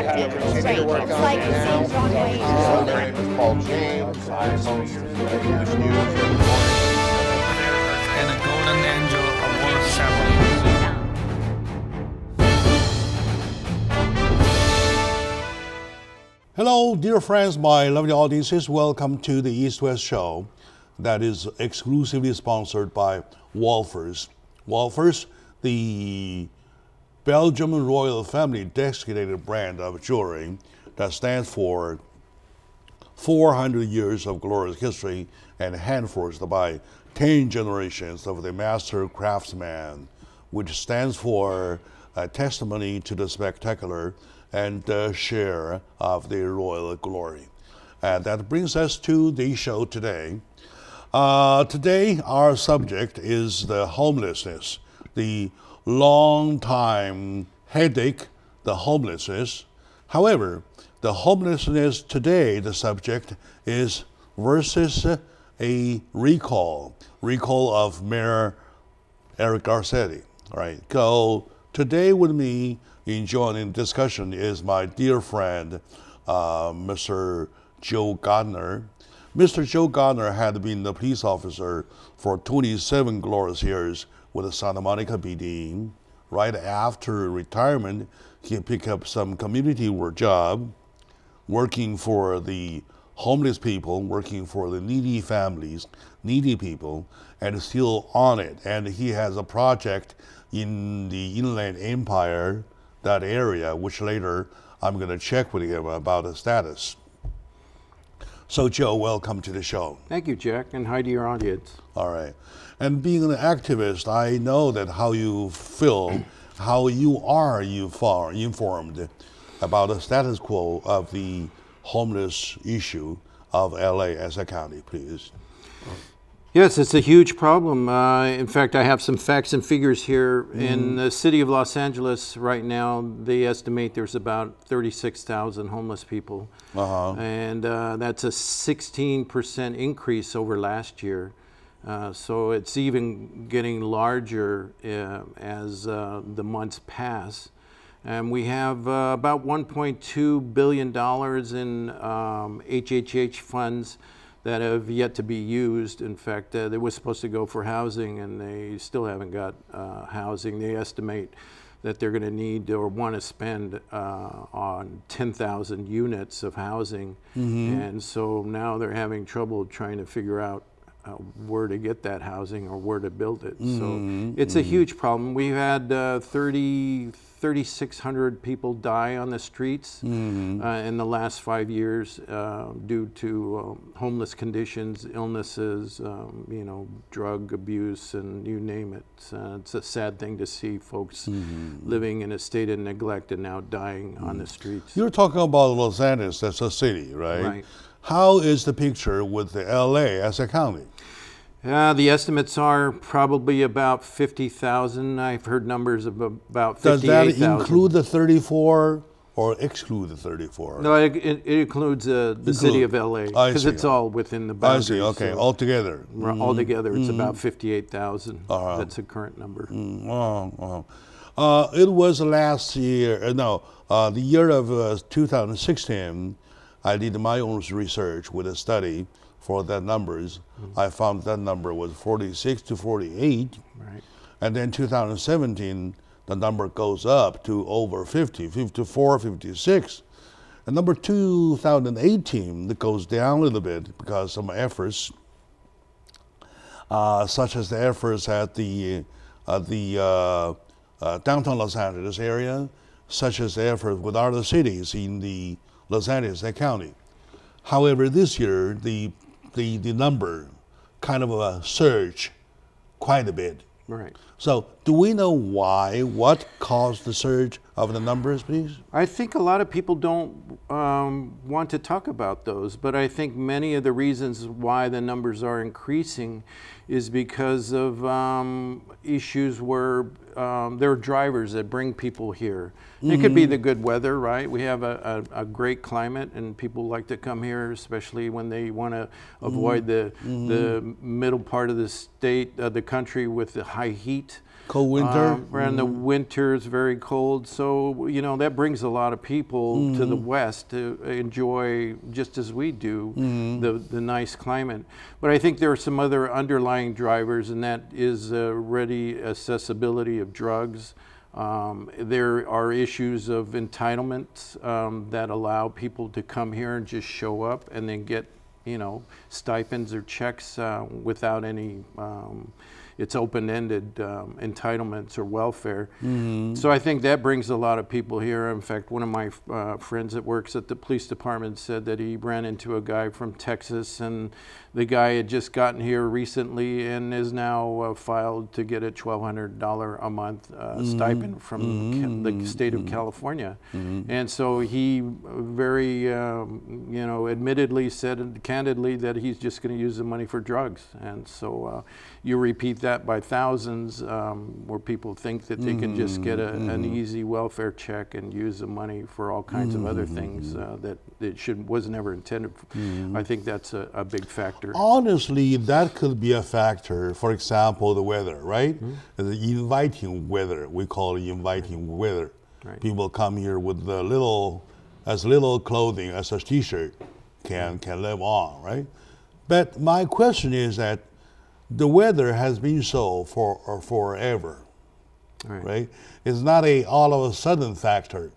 acting straight. It's like the same John Wayne. My name is Paul James. I host English News here in the morning. And a golden angel award ceremony. Hello, dear friends, my lovely audiences. Welcome to the East-West Show that is exclusively sponsored by Wolfers. Wolfers, the Belgian royal family designated brand of jewelry that stands for 400 years of glorious history and hand-forged by 10 generations of the master craftsman, which stands for a testimony to the spectacular and share of the royal glory. And that brings us to the show today. Today, our subject is the homelessness, the long-time headache, the homelessness. However, the homelessness today, the subject is versus a recall of Mayor Eric Garcetti. All right, so today with me in joining discussion is my dear friend, Mr. Joe Gardner. Mr. Joe Gardner had been the police officer for 27 glorious years with the Santa Monica PD. Right after retirement, he picked up some community work job, working for the homeless people, working for the needy families, needy people, and still on it. And he has a project in the Inland Empire, that area, which later I'm going to check with him about the status. So Joe, welcome to the show. Thank you, Jack, and hi to your audience. All right. And being an activist, I know that how you feel, how you are informed about the status quo of the homeless issue of LA as a county, please. Yes, it's a huge problem. In fact, I have some facts and figures here. In the city of Los Angeles right now, they estimate there's about 36,000 homeless people. And that's a 16% increase over last year. So it's even getting larger as the months pass. And we have about $1.2 billion in HHH funds that have yet to be used. In fact, they were supposed to go for housing, and they still haven't got housing. They estimate that they're going to need or want to spend on 10,000 units of housing. And so now they're having trouble trying to figure out where to get that housing or where to build it. So it's a huge problem. We had 3,600 people die on the streets in the last 5 years due to homeless conditions, illnesses, drug abuse, and you name it. It's a sad thing to see folks living in a state of neglect and now dying on the streets. You're talking about Los Angeles as a city, right? Right. How is the picture with the LA as a county? The estimates are probably about 50,000. I've heard numbers of about 58,000. Does that include the 34 or exclude the 34? No, it includes the city of LA, because it's all within the boundaries. I see, okay, so altogether. Altogether, it's about 58,000. That's the current number. It was last year, the year of 2016, I did my own research with a study for that numbers. I found that number was 46 to 48. Right. And then 2017, the number goes up to over 50, 54, 56. And number 2018, it goes down a little bit because some efforts, such as the efforts at the downtown Los Angeles area, such as the effort with other cities in the Los Angeles County. However, this year, the number kind of a surge quite a bit. Right. So do we know why? What caused the surge of the numbers, please? I think a lot of people don't want to talk about those, but I think many of the reasons why the numbers are increasing is because of issues where there are drivers that bring people here. It could be the good weather, right? We have a great climate, and people like to come here, especially when they want to avoid the middle part of the state, the country with the high heat. Cold winter. And the winter is very cold. So, you know, that brings a lot of people to the West to enjoy, just as we do, the nice climate. But I think there are some other underlying drivers, and that is ready accessibility of drugs. There are issues of entitlements that allow people to come here and just show up and then get, you know, stipends or checks without any, it's open-ended entitlements or welfare. So I think that brings a lot of people here. In fact, one of my friends that works at the police department said that he ran into a guy from Texas, and the guy had just gotten here recently and is now filed to get a $1,200 a month stipend from the state of California. And so he very, you know, admittedly said candidly that he's just going to use the money for drugs. And so you repeat that by thousands, where people think that they can just get an easy welfare check and use the money for all kinds of other things that it was never intended for. I think that's a big factor. Honestly, that could be a factor. For example, the weather, right? The inviting weather, we call it inviting weather. Right. People come here with as little clothing as a t-shirt can live on, right? But my question is that the weather has been so for forever, right? It's not a all of a sudden factor,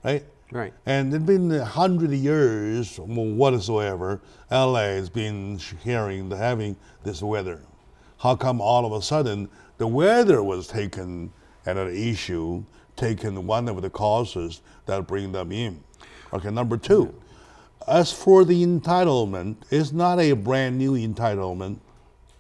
right? Right. And it's been 100 years whatsoever, LA has been having this weather. How come all of a sudden the weather was taken as an issue, taken one of the causes that bring them in? Okay, number two, as for the entitlement, it's not a brand new entitlement,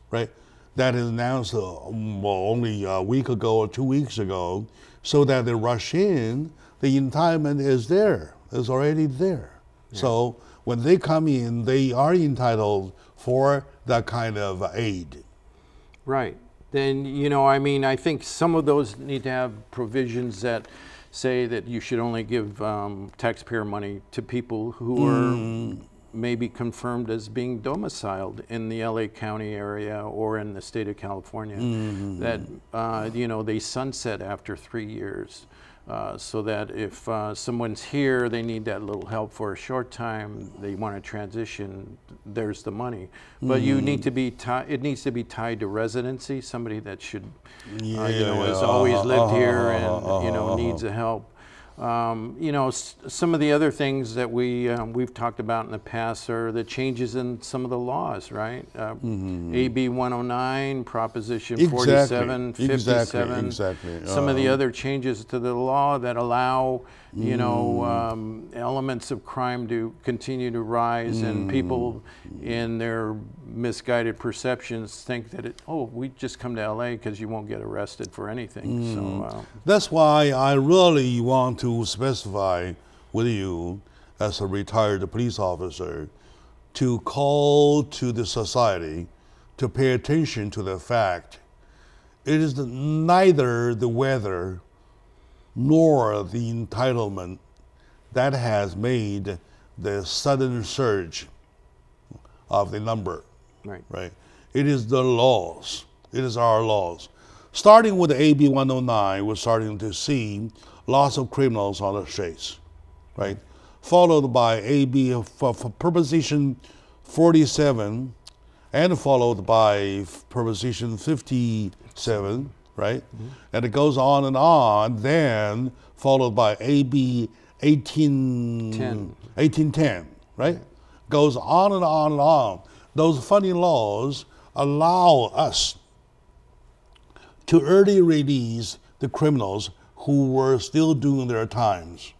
right? That is announced only a week ago or 2 weeks ago, so that they rush in. The entitlement is there, is already there. Yeah. So when they come in, they are entitled for that kind of aid. Right. Then, you know, I mean, I think some of those need to have provisions that say that you should only give taxpayer money to people who are maybe confirmed as being domiciled in the LA County area or in the state of California. That, you know, they sunset after 3 years. So that if someone's here, they need that little help for a short time, they want to transition, there's the money. But you need to be it needs to be tied to residency, somebody that should, you know, has always lived here and, you know, needs the help. You know, some of the other things that we've talked about in the past are the changes in some of the laws, right? AB 109, Proposition 47, 57. Exactly. Some of the other changes to the law that allow, you know, elements of crime to continue to rise, and people in their misguided perceptions think that we just come to LA because you won't get arrested for anything. So that's why I really want to specify with you as a retired police officer to call to the society to pay attention to the fact it is neither the weather nor the entitlement that has made the sudden surge of the number. Right. It is the laws. It is our laws. Starting with AB 109, we're starting to see lots of criminals on the streets, right? Followed by AB for Proposition 47, and followed by Proposition 57, right? And it goes on, then followed by AB 1810, right? Goes on and on and on. Those funny laws allow us to early release the criminals who were still doing their times,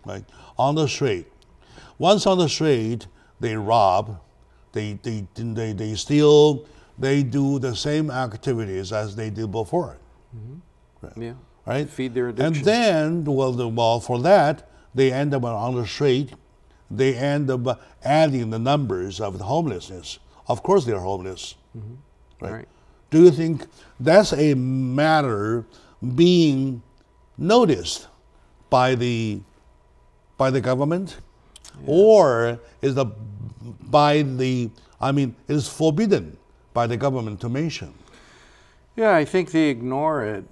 right? On the street. Once on the street, they rob, they steal, they do the same activities as they did before. Right. Yeah. Right? Feed their addiction. And then, well, for that, they end up on the street. They end up adding the numbers of the homelessness. Of course, they're homeless. Right? Do you think that's a matter being noticed by the government, or is it is forbidden by the government to mention? Yeah, I think they ignore it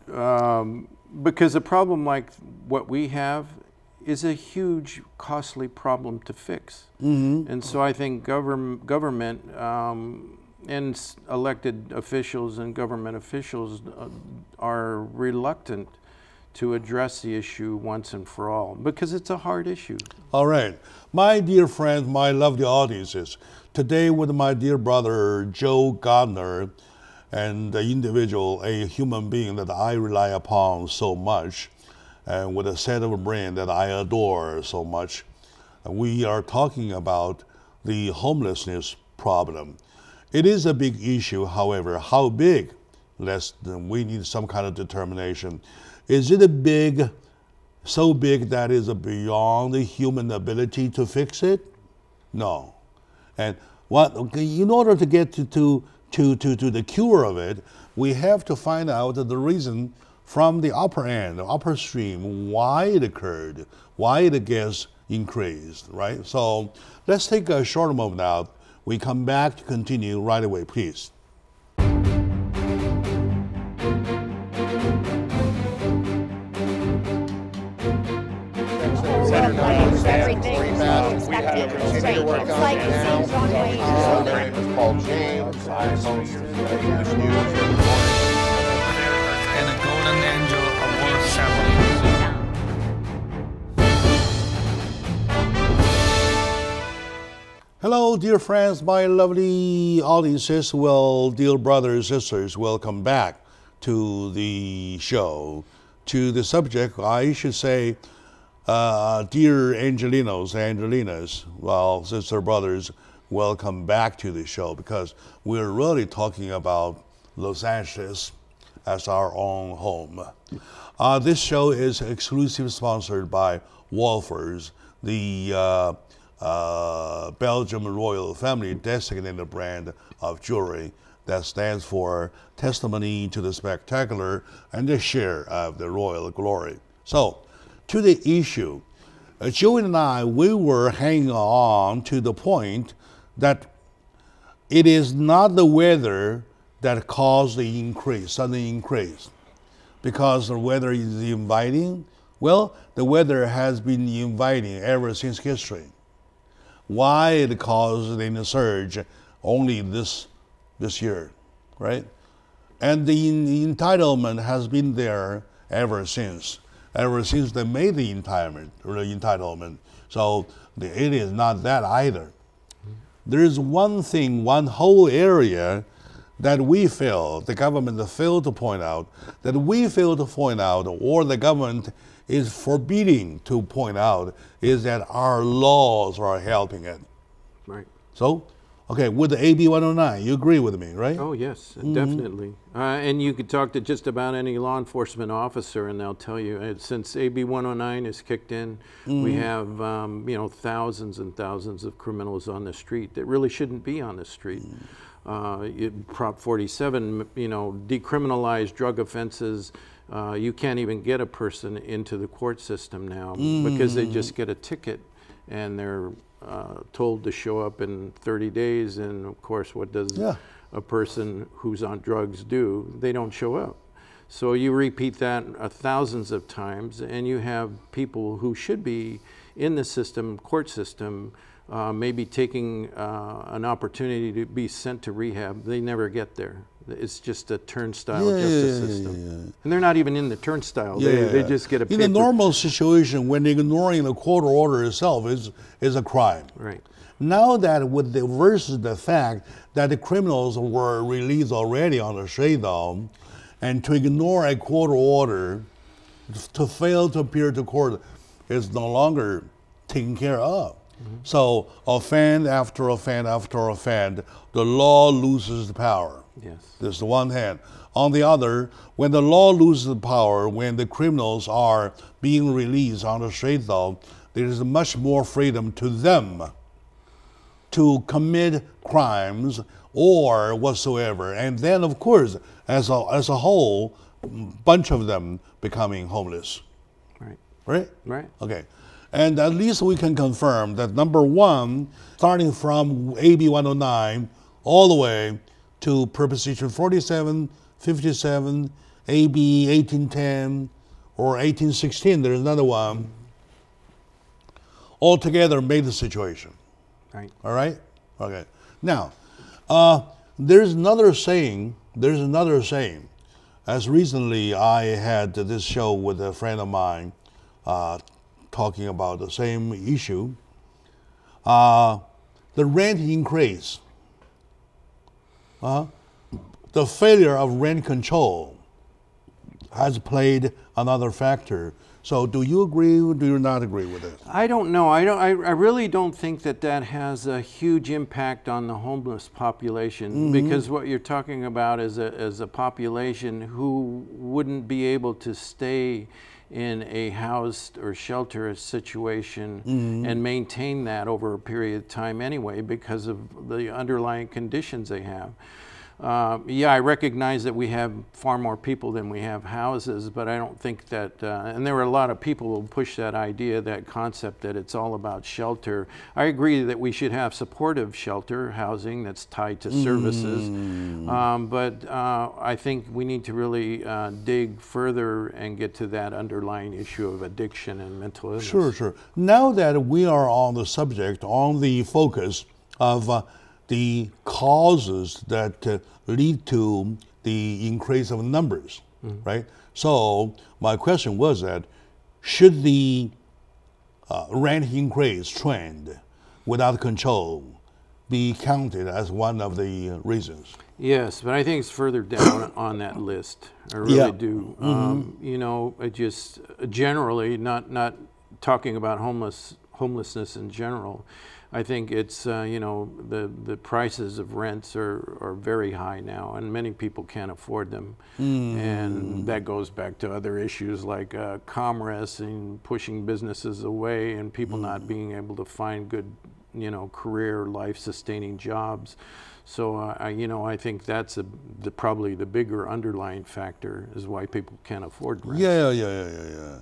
because a problem like what we have is a huge, costly problem to fix. And so I think government and elected officials and government officials are reluctant to address the issue once and for all because it's a hard issue. All right. My dear friends, my lovely audiences, today with my dear brother Joe Gardner, and the individual, a human being that I rely upon so much, and with a set of a brain that I adore so much, we are talking about the homelessness problem. It is a big issue, however. How big? We need some kind of determination. Is it a big, so big that is beyond the human ability to fix it? No. And in order to get to the cure of it, we have to find out the reason from the upper end, the upper stream, why it occurred, why it gets increased, right? So let's take a short moment now. We come back to continue right away, please. Everything is expected and straight. It's like it seems wrong way. My name is Paul James. I host English news every morning. And a golden angel award ceremony. Hello, dear friends, my lovely audiences, well, dear brothers and sisters, welcome back to the show. To the subject, I should say, dear Angelinas, well, sister brothers, welcome back to the show because we're really talking about Los Angeles as our own home. This show is exclusively sponsored by Wolfers, the Belgium royal family designated brand of jewelry that stands for testimony to the spectacular and the share of the royal glory. So, to the issue, Joey and I, we were hanging on to the point that it is not the weather that caused the increase, sudden increase, because the weather is inviting. Well, the weather has been inviting ever since history. Why it caused a surge only this year, right? And the entitlement has been there ever since they made the entitlement. So it is not that either. There is one thing, one whole area that we fail, the government failed to point out, or the government is forbidding to point out, is that our laws are helping it. Right. So, okay, with the AB 109, you agree with me, right? Oh, yes, definitely. And you could talk to just about any law enforcement officer and they'll tell you, since AB 109 is kicked in, we have, thousands and thousands of criminals on the street that really shouldn't be on the street. Prop 47, decriminalized drug offenses. You can't even get a person into the court system now because they just get a ticket and they're told to show up in 30 days. And of course, what does a person who's on drugs do? They don't show up. So you repeat that thousands of times and you have people who should be in the system, court system, maybe taking an opportunity to be sent to rehab. They never get there. It's just a turnstile justice system. And they're not even in the turnstile. They just get a paper. In a normal situation, when ignoring the court order itself is a crime. Right. Now that versus the fact that the criminals were released already on the street, though, and to ignore a court order, to fail to appear to court, is no longer taken care of. So offend after offend after offend, the law loses the power. Yes. This is the one hand. On the other, when the law loses the power, when the criminals are being released on the street, though, there is much more freedom to them to commit crimes or whatsoever. And then, of course, as a whole, bunch of them becoming homeless. Right. Right? Right. Okay. And at least we can confirm that number one, starting from AB 109 all the way to Proposition 47, 57, AB 1810, or 1816. There's another one. Altogether made the situation. Right. All right? Okay. Now, there's another saying. As recently, I had this show with a friend of mine talking about the same issue. The rent increase. The failure of rent control has played another factor. So do you agree or do you not agree with it? I don't know. I really don't think that has a huge impact on the homeless population, because what you're talking about is a population who wouldn't be able to stay in a housed or shelter situation and maintain that over a period of time anyway, because of the underlying conditions they have. Yeah, I recognize that we have far more people than we have houses, but I don't think that, and there were a lot of people who push that idea, that concept that it's all about shelter. I agree that we should have supportive shelter housing that's tied to services, but I think we need to really dig further and get to that underlying issue of addiction and mental illness. Sure. Now that we are on the subject, on the focus of the causes that lead to the increase of numbers, right? So my question was that, should the rent increase trend without control be counted as one of the reasons? Yes, but I think it's further down on that list. I really do. You know, I just generally, not talking about homelessness in general, I think it's, you know, the prices of rents are very high now, and many people can't afford them. And that goes back to other issues like commerce and pushing businesses away, and people not being able to find good, you know, career, life-sustaining jobs. So, you know, I think that's probably the bigger underlying factor, is why people can't afford rent. Yeah.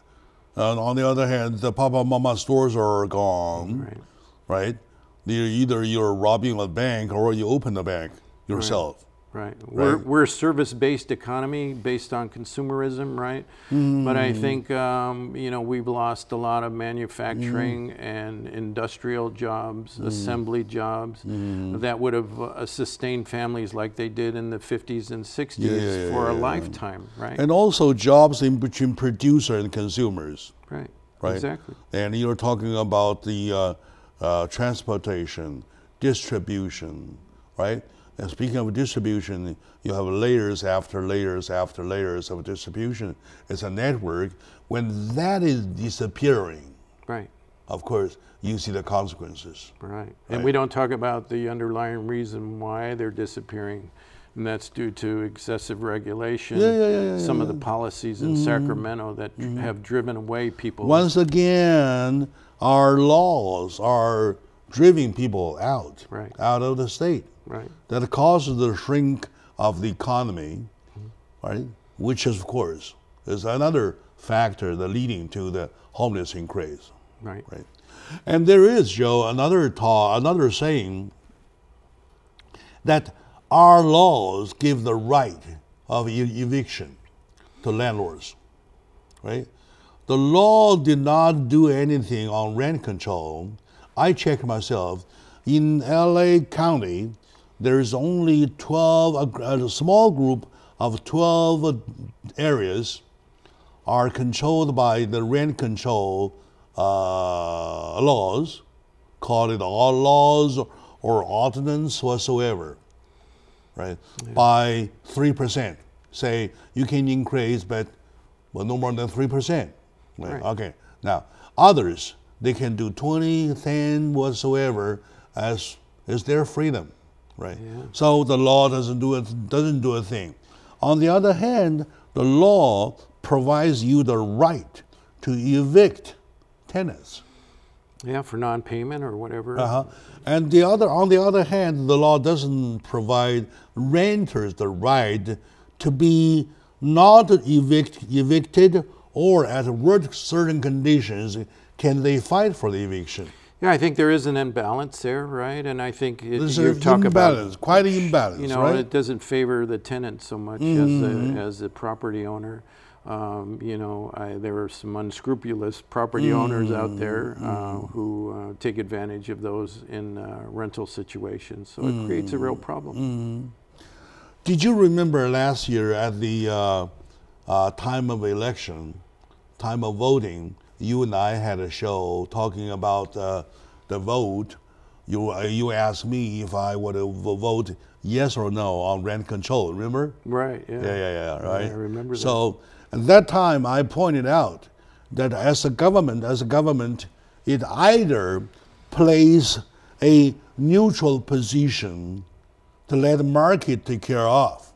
And on the other hand, the Papa Mama stores are gone. Right? Either you're robbing a bank or you open the bank yourself. Right. We're a service-based economy based on consumerism, right? But I think, you know, we've lost a lot of manufacturing and industrial jobs, assembly jobs that would have sustained families like they did in the 50s and 60s for a lifetime, right? And also jobs in between producer and consumers. Right. Exactly. And you're talking about the transportation, distribution, right? And speaking of distribution, you have layers after layers after layers of distribution. It's a network. When that is disappearing, right, of course, you see the consequences. Right. And we don't talk about the underlying reason why they're disappearing, and that's due to excessive regulation. Some of the policies in Sacramento that have driven away people. Once again, our laws are driving people out of the state. Right. That causes the shrink of the economy, right? Which, of course, is another factor that leading to the homeless increase. Right. And there is, Joe, another saying that our laws give the right of eviction to landlords, right? The law did not do anything on rent control. I checked myself. In LA County, there's only 12, a small group of 12 areas are controlled by the rent control laws, call it all laws or ordinance whatsoever, right? By 3%. Say you can increase, but no more than 3%. Right. Okay. Now, others, they can do 20, 10, whatsoever, as is their freedom. Right. So the law doesn't do a thing. On the other hand, the law provides you the right to evict tenants. Yeah, for non-payment or whatever. And on the other hand, the law doesn't provide renters the right to be not evicted, or at certain conditions can they fight for the eviction. Yeah, I think there is an imbalance there, right? And I think There's you an talk imbalance, about, quite an imbalance, you know, right? it doesn't favor the tenant so much as the property owner. You know, there are some unscrupulous property owners out there who take advantage of those in rental situations. So it creates a real problem. Did you remember last year at the time of election, time of voting, you and I had a show talking about the vote. You asked me if I would vote yes or no on rent control, remember? Right, yeah. Yeah, right? I remember that. So at that time, I pointed out that as a government, it either plays a neutral position to let the market take care of,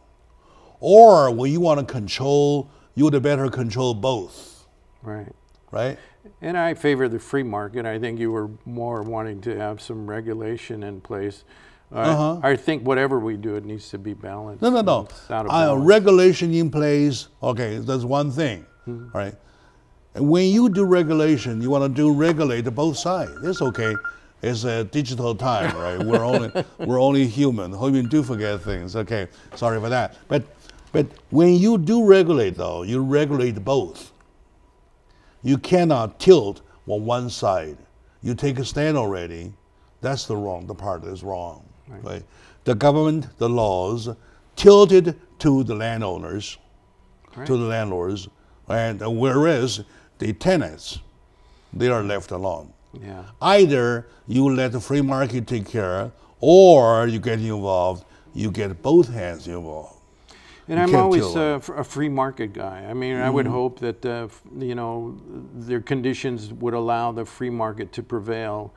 or when you want to control, you would better control both. Right. Right? And I favor the free market. I think you were more wanting to have some regulation in place. I think whatever we do, it needs to be balanced. No. It's out of balance. Regulation in place, okay, that's one thing, right? And when you do regulation, you want to regulate both sides. It's okay. It's a digital time, right? We're only human. Human do forget things. Okay, sorry for that. But when you do regulate, though, you regulate both. You cannot tilt on one side. You take a stand already. That's the part is wrong. Right? The government, the laws, tilted to the landowners, to the landlords, and whereas the tenants, they are left alone. Yeah. Either you let the free market take care, or you get involved. You get both hands involved. And I'm always a free market guy. I mean, I would hope that you know, their conditions would allow the free market to prevail.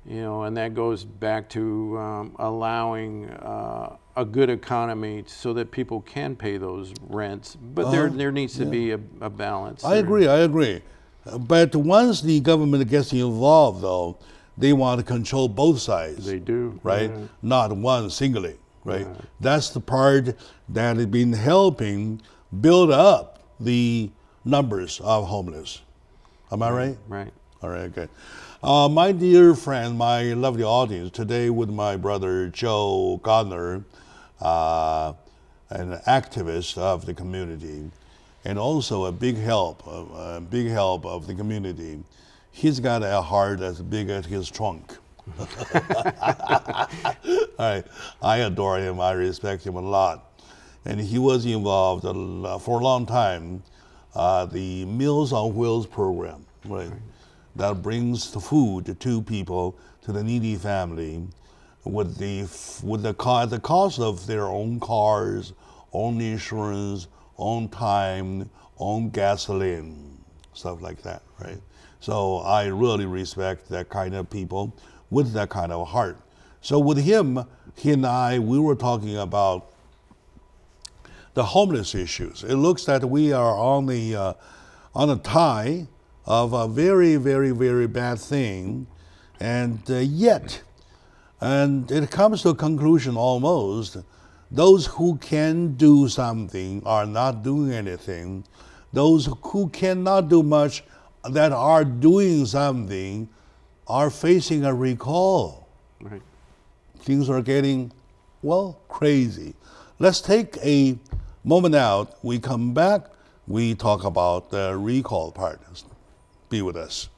You know, and that goes back to allowing a good economy so that people can pay those rents. But there needs to be a balance. I agree. But once the government gets involved, though, they want to control both sides. They do. Right? Yeah. Not one singly. Right? That's the part that has been helping build up the numbers of homeless. Am I right? Right. All right, okay. My dear friend, my lovely audience, today with my brother Joe Gardner, an activist of the community, and also a big help of the community. He's got a heart as big as his trunk. I adore him. I respect him a lot. And he was involved for a long time, the Meals on Wheels program, right? That brings the food to people, to the needy family, with the cost of their own cars, own insurance, own time, own gasoline, stuff like that, right? So I really respect that kind of people with that kind of heart. So with him, he and I, we were talking about the homeless issues. It looks that we are on the tie of a very, very, very bad thing, and yet, and it comes to a conclusion almost, those who can do something are not doing anything. Those who cannot do much that are doing something are facing a recall. Right. Things are getting, well, crazy. Let's take a moment out. We come back, we talk about the recall part. Be with us.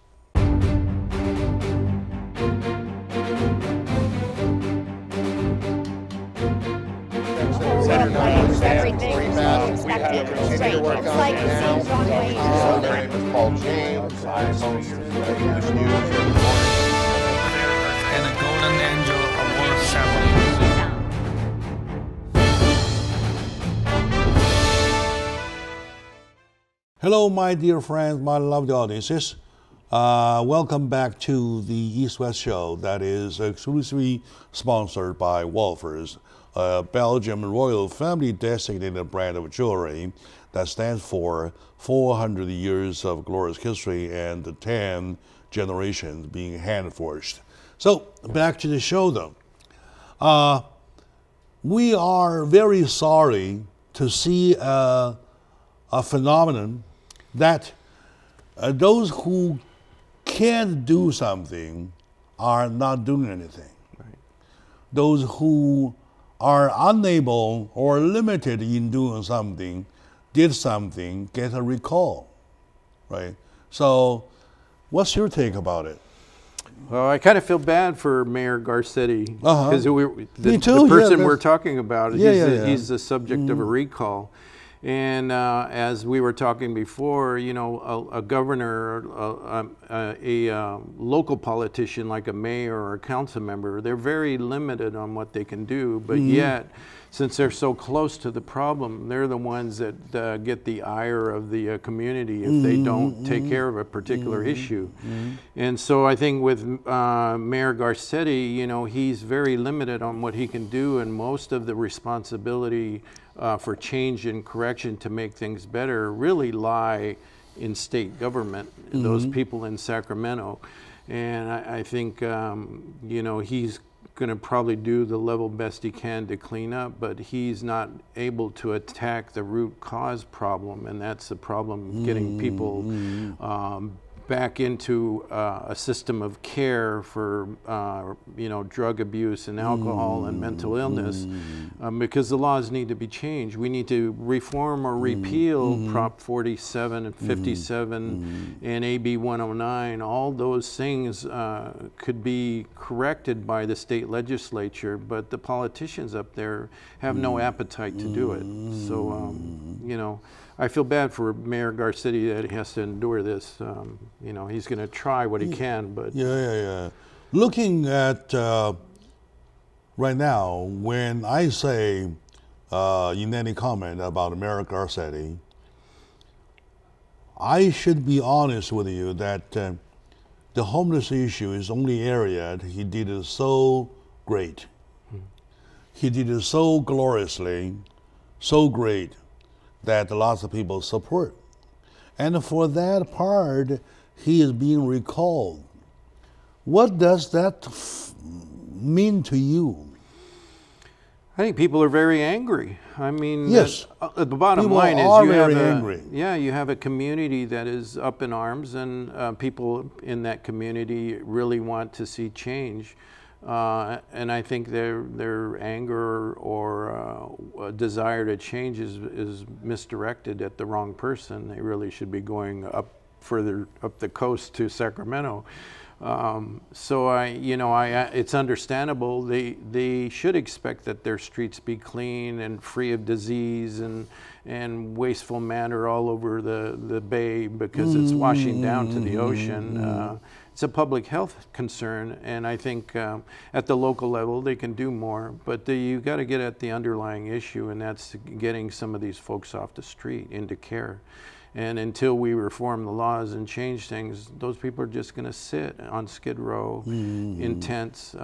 Everything We is have expected to continue to straight. work It's on like it the now. same John Wayne. My name is Paul James. I host English news every morning. And a golden angel award ceremony. Hello, my dear friends, my lovely audiences. Welcome back to the East-West Show that is exclusively sponsored by Wolfers, a Belgian royal family designated brand of jewelry that stands for 400 years of glorious history and 10 generations being hand-forged. So, back to the show though. We are very sorry to see a phenomenon that those who can do something are not doing anything. Those who are unable or limited in doing something, did something, get a recall, right? So what's your take about it? Well, I kind of feel bad for Mayor Garcetti Uh-huh. because Me too, the person yeah, we're that's- talking about, Yeah, he's the subject of a recall. And as we were talking before, you know, a governor, a local politician like a mayor or a council member, they're very limited on what they can do. But yet, since they're so close to the problem, they're the ones that get the ire of the community if they don't take care of a particular issue. And so I think with Mayor Garcetti, you know, he's very limited on what he can do, and most of the responsibility for change and correction to make things better really lie in state government, those people in Sacramento. And I think, you know, he's going to probably do the level best he can to clean up, but he's not able to attack the root cause problem, and that's the problem, getting people back into a system of care for you know, drug abuse and alcohol and mental illness, because the laws need to be changed. We need to reform or repeal Prop 47 and 57 and AB 109. All those things could be corrected by the state legislature, but the politicians up there have no appetite to do it. So you know, I feel bad for Mayor Garcetti that he has to endure this. You know, he's going to try what he can, but Yeah. Looking at right now, when I say in any comment about Mayor Garcetti, I should be honest with you that the homeless issue is only area that he did it so great. He did it so gloriously, so great, that lots of people support. And for that part, he is being recalled. What does that mean to you? I think people are very angry. I mean, Yes. the bottom People line is are you have very a, angry. yeah, you have a community that is up in arms, and people in that community really want to see change. And I think their anger or desire to change is misdirected at the wrong person. They really should be going further up the coast to Sacramento. So it's understandable. They should expect that their streets be clean and free of disease and wasteful matter all over the bay, because it's washing down to the ocean. It's a public health concern, and I think at the local level they can do more, but you got to get at the underlying issue, and that's getting some of these folks off the street into care. And until we reform the laws and change things, those people are just going to sit on Skid Row in tents,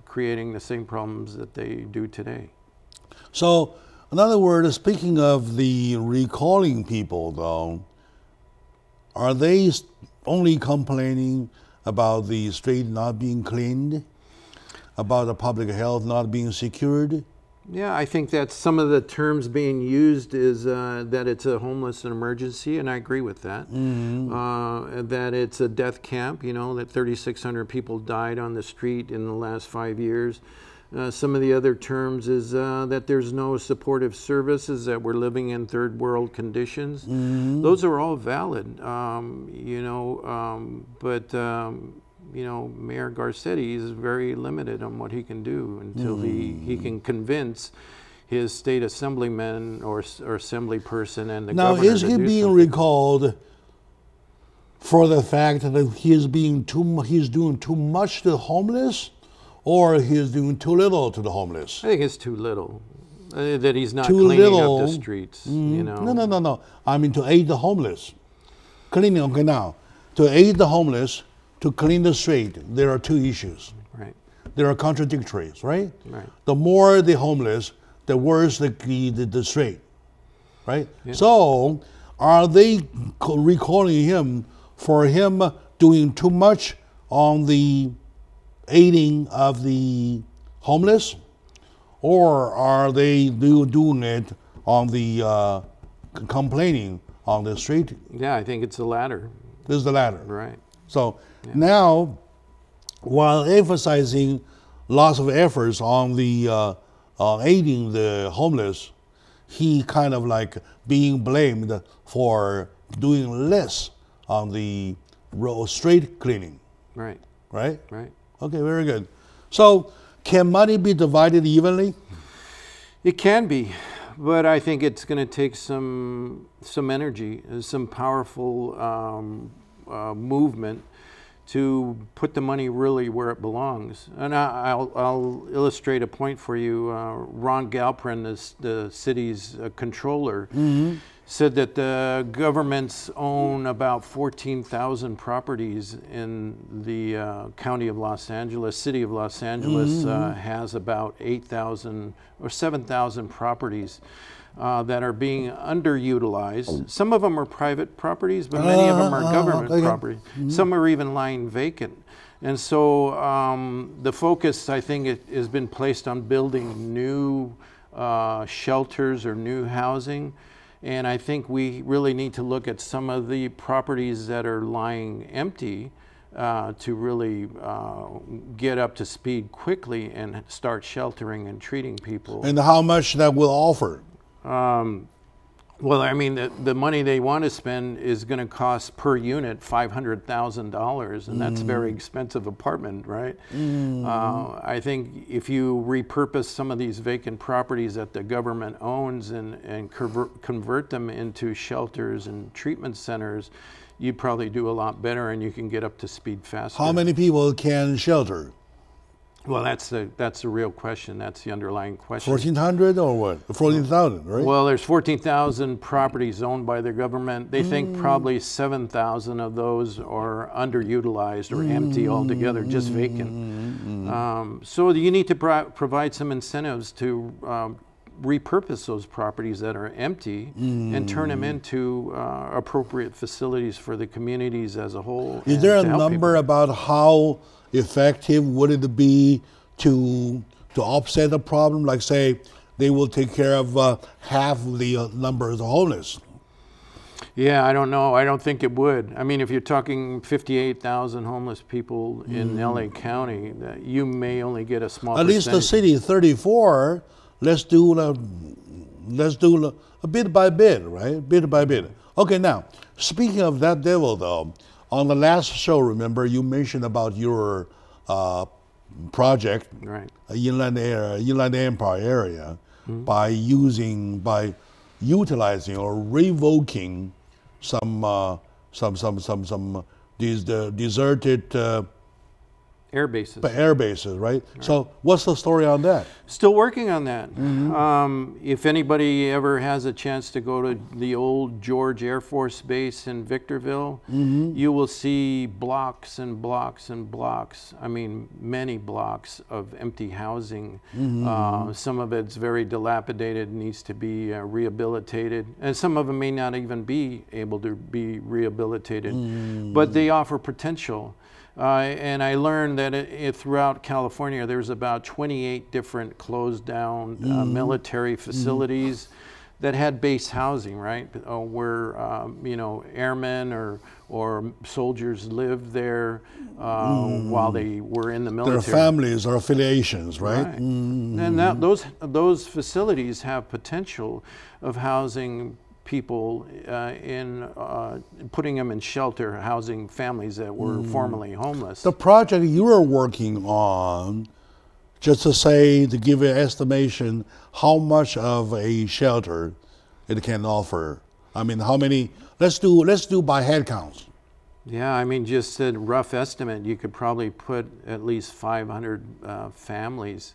creating the same problems that they do today. So, in other words, speaking of the recalling people, though, are they only complaining about the street not being cleaned, about the public health not being secured? Yeah, I think that some of the terms being used is that it's a homeless emergency, and I agree with that. That it's a death camp, you know, that 3,600 people died on the street in the last 5 years. Some of the other terms is that there's no supportive services, that we're living in third world conditions. Those are all valid, you know, but you know, Mayor Garcetti is very limited on what he can do until he can convince his state assemblyman or assembly person and the governor Now, is to he do being something. recalled for the fact that he's doing too much to the homeless, or he's doing too little to the homeless? I think it's too little. That he's not Too cleaning little. up the streets, you know. No. I mean, to aid the homeless. Cleaning, okay, now, to aid the homeless, to clean the street, there are two issues. Right. There are contradictories, right? Right. The more the homeless, the worse the street, right? Yeah. So, are they recalling him for him doing too much on the aiding of the homeless, or are they doing it on the complaining on the street? Yeah, I think it's the latter. This is the latter. Right. So now, while emphasizing lots of efforts on the aiding the homeless, he kind of like being blamed for doing less on the street cleaning. Right. Right? Right. Okay, very good. So, can money be divided evenly? It can be, but I think it's going to take some energy, some powerful movement to put the money really where it belongs. And I'll illustrate a point for you. Ron Galprin, the city's controller, said that the governments own about 14,000 properties in the county of Los Angeles. City of Los Angeles has about 8,000 or 7,000 properties that are being underutilized. Some of them are private properties, but many of them are government properties. Some are even lying vacant. And so the focus, I think, has been placed on building new shelters or new housing. And I think we really need to look at some of the properties that are lying empty to really get up to speed quickly and start sheltering and treating people. And how much that will offer? Well, I mean, the money they want to spend is going to cost per unit $500,000, and that's a very expensive apartment, right? I think if you repurpose some of these vacant properties that the government owns and convert them into shelters and treatment centers, you'd probably do a lot better, and you can get up to speed faster. How many people can shelter? Well, that's the real question. That's the underlying question. 1,400 or what? 14,000, right? Well, there's 14,000 properties owned by the government. They think probably 7,000 of those are underutilized or empty altogether, just vacant. So you need to provide some incentives to repurpose those properties that are empty and turn them into appropriate facilities for the communities as a whole. Is there a number about how effective would it be to offset the problem? Like, say, they will take care of half of the number of the homeless. Yeah, I don't know. I don't think it would. I mean, if you're talking 58,000 homeless people in LA County, you may only get a small percentage. At least the city, 34. Let's do a bit by bit, right? Bit by bit. Okay, now, speaking of that devil, though, on the last show, remember, you mentioned about your project, right, Inland Empire area, by utilizing or revoking some these deserted air bases. Air bases, right? So what's the story on that? Still working on that. If anybody ever has a chance to go to the old George Air Force Base in Victorville, you will see blocks and blocks and blocks, I mean many blocks of empty housing. Some of it's very dilapidated, needs to be rehabilitated, and some of them may not even be able to be rehabilitated, but they offer potential. And I learned that throughout California, there's about 28 different closed down military facilities that had base housing, right? Where you know, airmen or soldiers lived there while they were in the military. Their families or affiliations, right? And those facilities have potential of housing people in putting them in shelter, housing families that were formerly homeless. The project you were working on, just to give an estimation, how much of a shelter it can offer? I mean, how many? Let's do by head counts. Yeah, I mean, just a rough estimate, you could probably put at least 500 families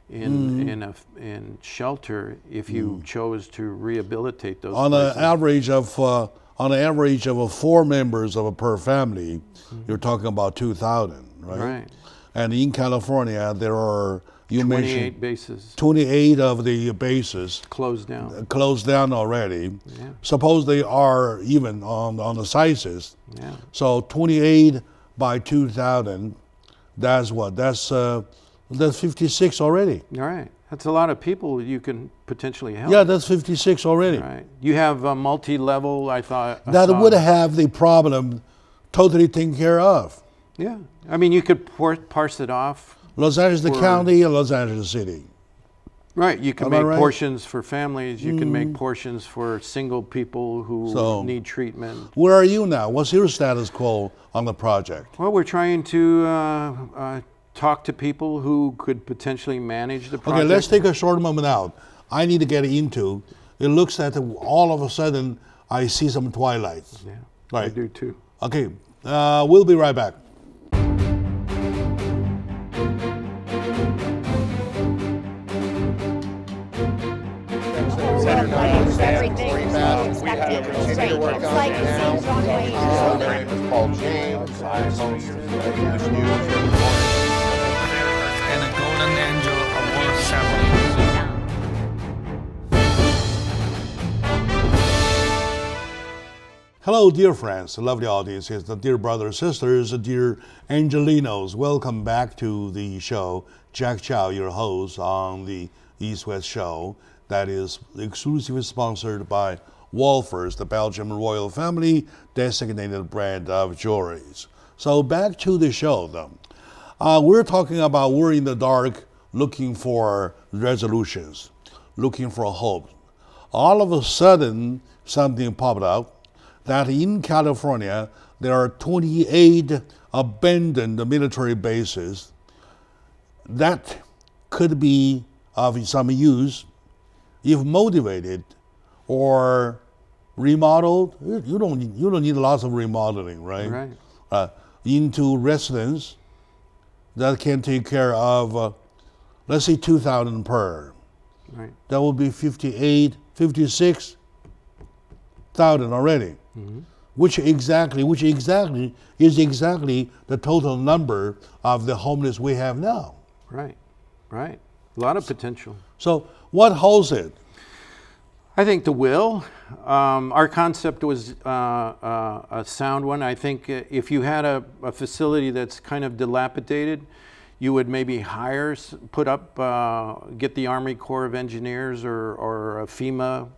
in shelter if you chose to rehabilitate those. On an average of 4 members per family, you're talking about 2,000, right? Right. And in California, there are 28 bases. 28 of the bases closed down. Closed down already. Yeah. Suppose they are even on the sizes. Yeah. So 28 by 2,000. That's what? That's 56 already. All right. That's a lot of people you can potentially help. Yeah, that's 56 already. Right. You have a multi-level, I thought. That would have the problem totally taken care of. Yeah. I mean, you could parse it off. Los Angeles the county and Los Angeles city. Right. You can Am I make right? portions for families. You can make portions for single people who need treatment. Where are you now? What's your status quo on the project? Well, we're trying to talk to people who could potentially manage the project. Okay, let's take a short moment out. I need to get into. It looks that all of a sudden I see some twilight. Yeah, Right. I do too. Okay, we'll be right back. Everything is expected and straight. It's like the same John Wayne. My name is Paul James. I host English news and And a golden angel award ceremony. Hello, dear friends, lovely audiences, dear brothers, sisters, dear Angelinos. Welcome back to the show. Jack Chow, your host on the East West Show. That is exclusively sponsored by Wolfers, the Belgian royal family designated brand of jewelries. So back to the show, though. We're talking about we're in the dark looking for resolutions, looking for hope. All of a sudden, something popped up that in California, there are 28 abandoned military bases that could be of some use if motivated or remodeled. You don't need lots of remodeling, right? Right. Into residents that can take care of, let's say 2,000 per. Right. That would be 56,000 already. Mm-hmm. Which exactly is exactly the total number of the homeless we have now. Right. Right. A lot of potential. So what holds it? I think the will. Our concept was a sound one. I think if you had a facility that's kind of dilapidated, you would maybe hire, put up, get the Army Corps of Engineers or a FEMA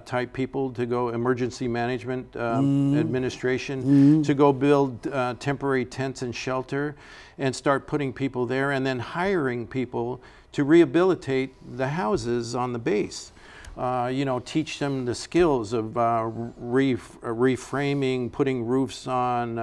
type people to go, emergency management administration, to go build temporary tents and shelter and start putting people there, and then hiring people to rehabilitate the houses on the base. Teach them the skills of reframing, putting roofs on,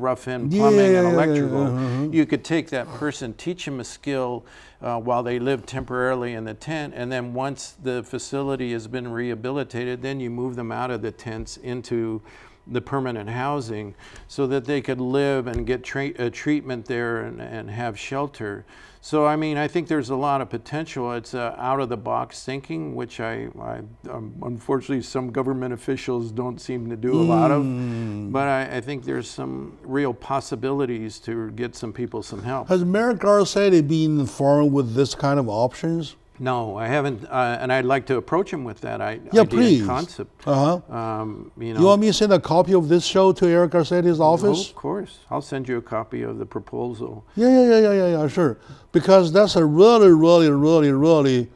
rough-end plumbing and electrical. You could take that person, teach them a skill while they live temporarily in the tent, and then once the facility has been rehabilitated, then you move them out of the tents into the permanent housing so that they could live and get treatment there and have shelter. So, I mean, I think there's a lot of potential. It's out-of-the-box thinking, which unfortunately, some government officials don't seem to do a lot of. But I think there's some real possibilities to get some people some help. Has Mayor Garcetti been informed with this kind of options? No, I haven't, and I'd like to approach him with that Yeah, idea please. and concept. You want me to send a copy of this show to Eric Garcetti's office? Oh, of course. I'll send you a copy of the proposal. Yeah, sure. Because that's a really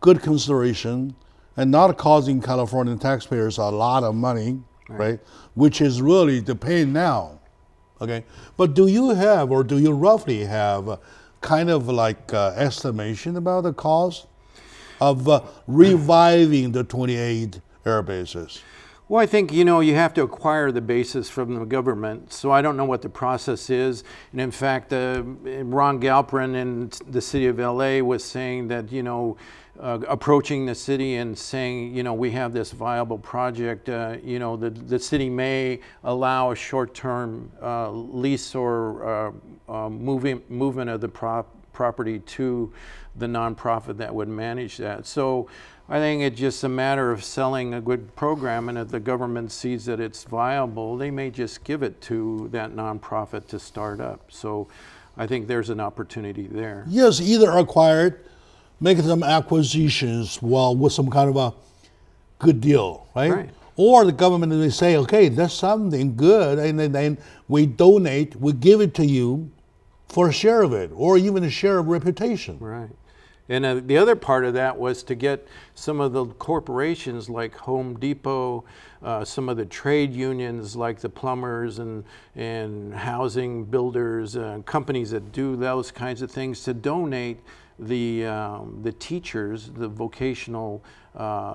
good consideration and not costing Californian taxpayers a lot of money, right? Which is really the pain now, okay? But do you have, or do you roughly have, kind of like estimation about the cost of reviving the 28 air bases? Well, I think, you have to acquire the bases from the government, so I don't know what the process is. And in fact, Ron Galperin in the city of LA was saying that, approaching the city and saying, we have this viable project, the city may allow a short-term lease or movement of the property to the nonprofit that would manage that. So I think it's just a matter of selling a good program, and if the government sees that it's viable, they may just give it to that nonprofit to start up. So I think there's an opportunity there. Yes, either acquired, make some acquisitions with some kind of a good deal, right? Or the government may say, okay, that's something good, and then we donate, we give it to you for a share of it, or even a share of reputation. Right. And the other part of that was to get some of the corporations like Home Depot, some of the trade unions like the plumbers and housing builders, companies that do those kinds of things, to donate the teachers, the vocational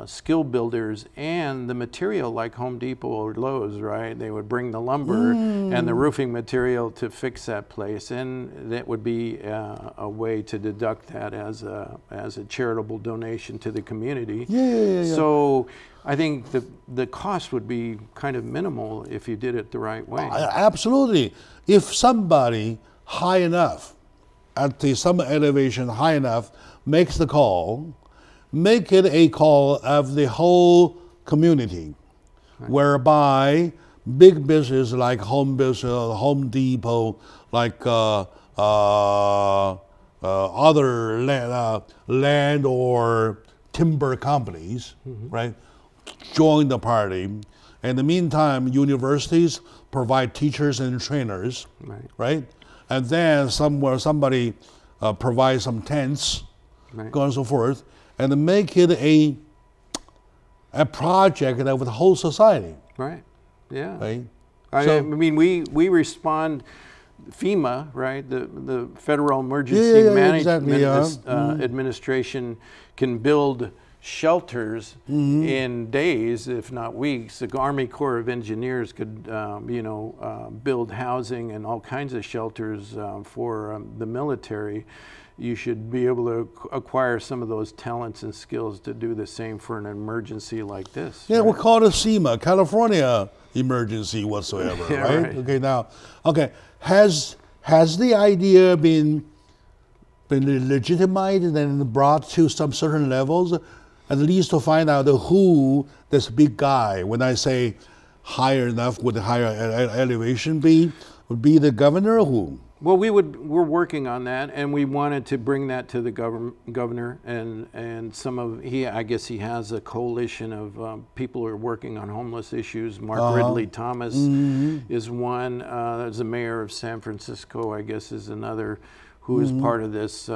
skill builders, and the material like Home Depot or Lowe's, right? They would bring the lumber and the roofing material to fix that place, and that would be a way to deduct that as a charitable donation to the community. Yeah. So I think the cost would be kind of minimal if you did it the right way. Absolutely. If somebody high enough, at some elevation high enough, makes the call, make it a call of the whole community, whereby big business like Home Depot, like other land or timber companies, right, join the party. In the meantime, universities provide teachers and trainers, right? And then somebody provides some tents, so on and so forth, and make it a project of the whole society. Right. Yeah. Right. I mean, we respond. FEMA, right? The Federal Emergency Management Administration can build shelters in days, if not weeks. The Army Corps of Engineers could, build housing and all kinds of shelters for the military. You should be able to acquire some of those talents and skills to do the same for an emergency like this. Yeah, we call it SEMA, California Emergency whatsoever, right? Okay, now, has the idea been legitimized and brought to some certain levels, at least to find out who this big guy, when I say higher enough, would the higher elevation be? Would be the governor or who? Well, we're working on that, and we wanted to bring that to the governor, and I guess he has a coalition of people who are working on homeless issues. Mark Ridley Thomas is one. There's the mayor of San Francisco, I guess, is another, who is part of this,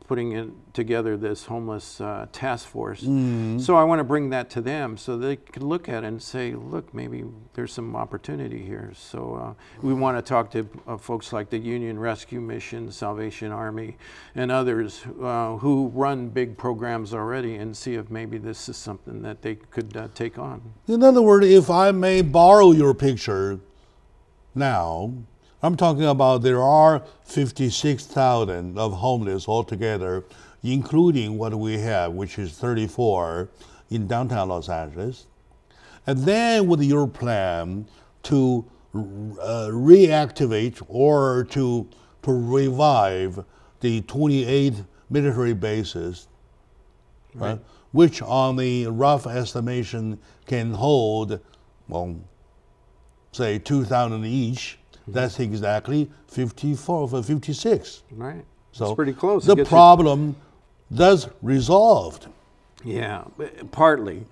putting together this homeless task force. So I want to bring that to them so they can look at it and say, look, maybe there's some opportunity here. So we want to talk to folks like the Union Rescue Mission, Salvation Army, and others who run big programs already, and see if maybe this is something that they could take on. In other words, if I may borrow your picture now, I'm talking about there are 56,000 of homeless altogether, including what we have, which is 34 in downtown Los Angeles. And then with your plan to reactivate or to revive the 28 military bases, right, which on the rough estimation can hold, well, say 2,000 each. That's exactly 54 or 56. Right. So it's pretty close. The problem does resolved. Yeah, partly.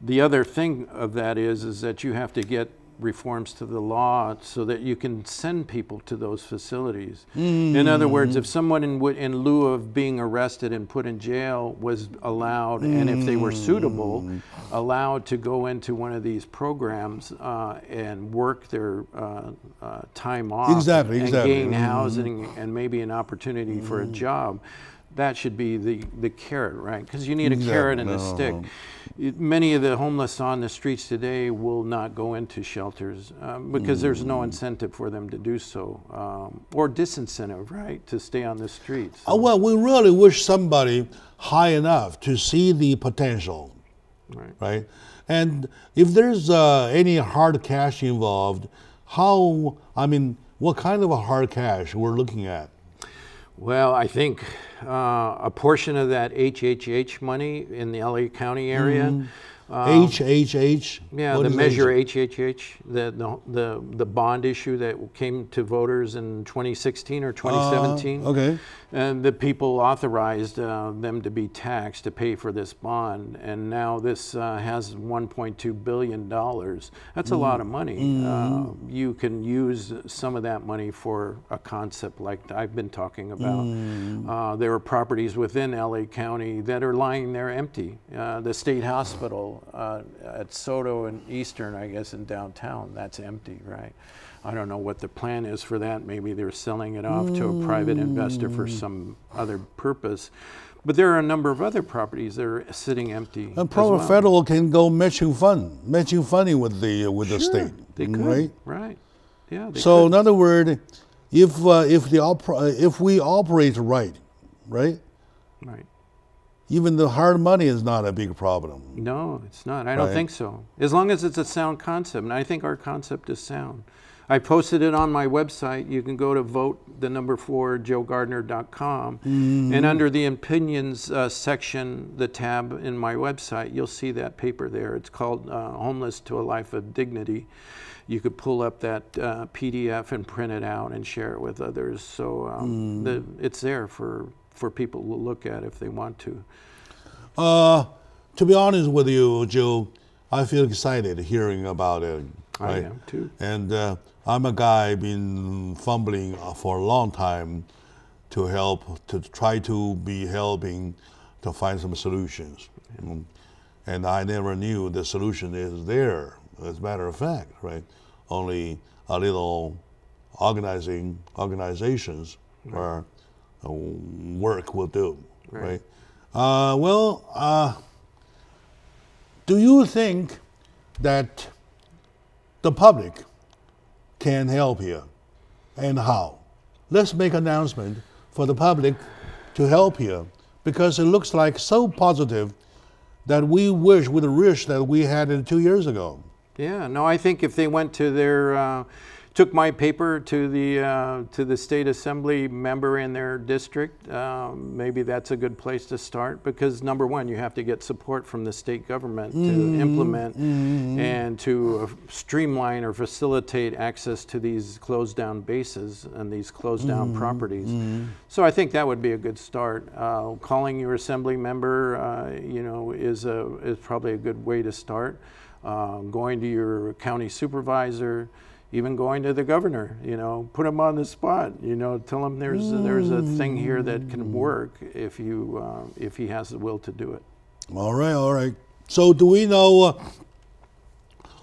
The other thing of that is that you have to get reforms to the law so that you can send people to those facilities. In other words, if someone in lieu of being arrested and put in jail was allowed, and if they were suitable, allowed to go into one of these programs and work their time off and gain housing and maybe an opportunity for a job, that should be the carrot, right? Because you need a carrot and a stick. Many of the homeless on the streets today will not go into shelters because there's no incentive for them to do so, or disincentive, right, to stay on the streets. Well, we really wish somebody high enough to see the potential, right? And if there's any hard cash involved, what kind of a hard cash we're looking at? Well, I think a portion of that HHH money in the LA County area. HHH? Yeah, the measure HHH, the bond issue that came to voters in 2016 or 2017. And the people authorized them to be taxed to pay for this bond, and now this has $1.2 billion. That's a lot of money. You can use some of that money for a concept like I've been talking about. There are properties within LA County that are lying there empty. The state hospital at Soto and Eastern, I guess, in downtown, that's empty, right? I don't know what the plan is for that. Maybe they're selling it off to a private investor for some other purpose. But there are a number of other properties that are sitting empty. And probably federal can go matching funding with the state. They could, right? Right. Yeah. They So could. in other words, if we operate right, Right. even the hard money is not a big problem. No, it's not. I don't Right. think so. As long as it's a sound concept, and I think our concept is sound. I posted it on my website. You can go to vote4joegardner.com, and under the opinions section, the tab in my website, you'll see that paper there. It's called Homeless to a Life of Dignity. You could pull up that PDF and print it out and share it with others. So it's there for people to look at if they want to. To be honest with you, Joe, I feel excited hearing about it. Right? I am too. And I'm a guy been fumbling for a long time to try to be helping to find some solutions. And I never knew the solution is there, as a matter of fact, right? Only a little organizations or work will do, right? Do you think that the public can help here, and how? Let's make an announcement for the public to help here, because it looks like so positive that we wish that we had it 2 years ago. Yeah, no, I think if they went to their, took my paper to the state assembly member in their district, maybe that's a good place to start, because number one, you have to get support from the state government to implement and to streamline or facilitate access to these closed down bases and these closed down properties. So I think that would be a good start. Calling your assembly member, is probably a good way to start. Going to your county supervisor, even going to the governor, put him on the spot, tell him there's a thing here that can work if he has the will to do it. All right. So do we know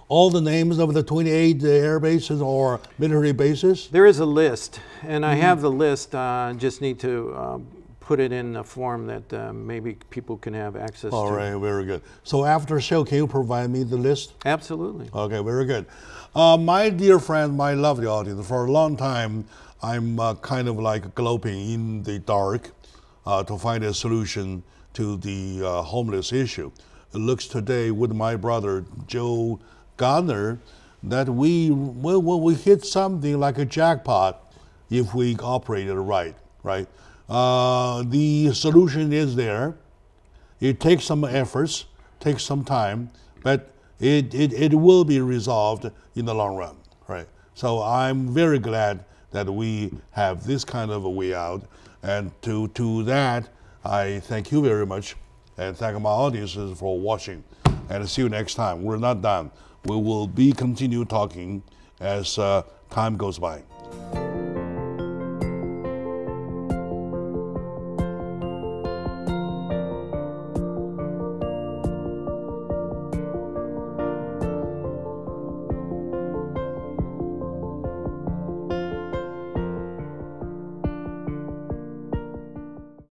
all the names of the 28 air bases or military bases? There is a list, and I have the list. Just need to put it in a form that maybe people can have access to. All right, very good. So after the show, can you provide me the list? Absolutely. Okay, very good. My dear friend, my lovely audience, for a long time, I'm kind of like groping in the dark to find a solution to the homeless issue. It looks today with my brother, Joe Gardner, that we hit something like a jackpot if we operate it right? The solution is there. It takes some efforts, takes some time, but it will be resolved in the long run, right? So I'm very glad that we have this kind of a way out, and to that I thank you very much, and thank my audiences for watching, and see you next time. We're not done. We will continue talking as time goes by.